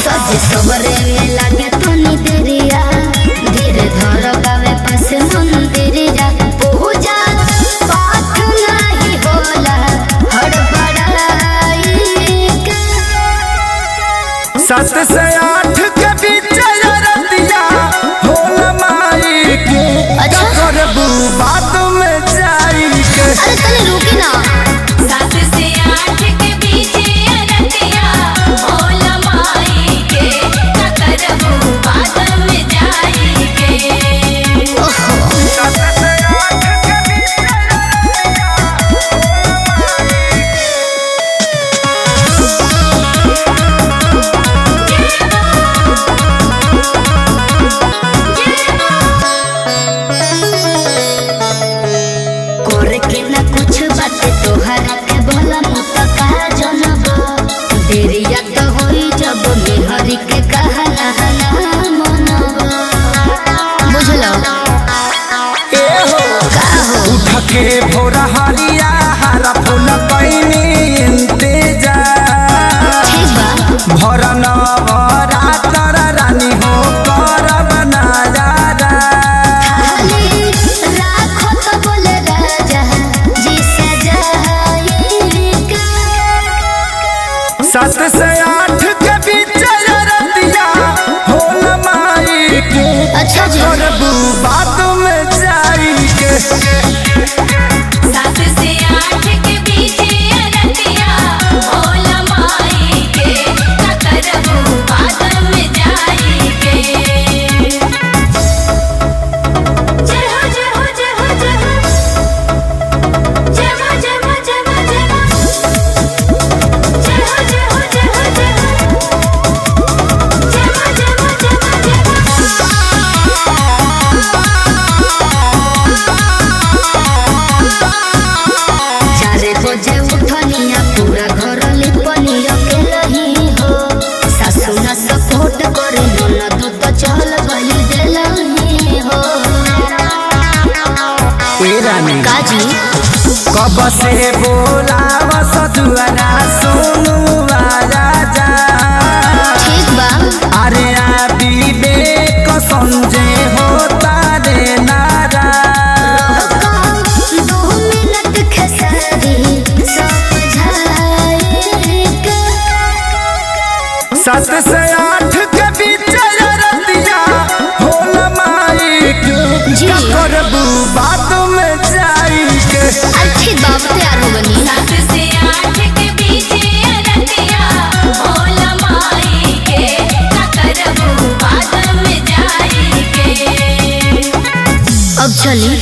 सजे सबरे में लागे तनी देरिया धीरे धर गावे पास मंदिरिया पूजा पाठ नहीं होला हड़बड़ाई के 7 से 8 के बीच रतिया होला माई के अच्छा करबू बात में जाई के अरे तनी रुकी ना 7 से 8 के बीच रतिया होला माई के करबू बात में जाई के 7 से 8 के बीच करे के ना कुछ बात तोहरा के भला मुत कहा जनबो देरिया तो होई जब मेहरी के कहना ना मनबो बुझलो ए हो का हो उठ के भोर हरिया हरा फूल पैनी इंतजार ठीक बा भर नवरातर रानी हो करब नजारा खाली राखो तो बोले राजा जी सजाई के 7 से 8 के बीच रतिया होल माई के अच्छा जी करबू बात में जाई के 7 से 8 के बीच रतिया होला माई के करबू बात में जाई के जय हो जय हो जय हो जय हो जय हो जय हो जय हो जय हो जय हो जय चारे बजे उठनिया पूरा घर लिपनिया के लही हो सासु ना सपोर्ट करे ननद तो चल गई देलही हो ए रानी काजी कब से बोलाव सजुआना सुनु राजा ठीक बा अरे आ विवेक संजय होता रे नारा 2 मिनट खेसारी समझाई के 7 से 8 के बीच रतिया होल माई के जी। करबू बात में जाई के अच्छी बात तैयार हो बनी 7 से 8 के बीच रतिया होला माई के करबू बात में जाई के अब चली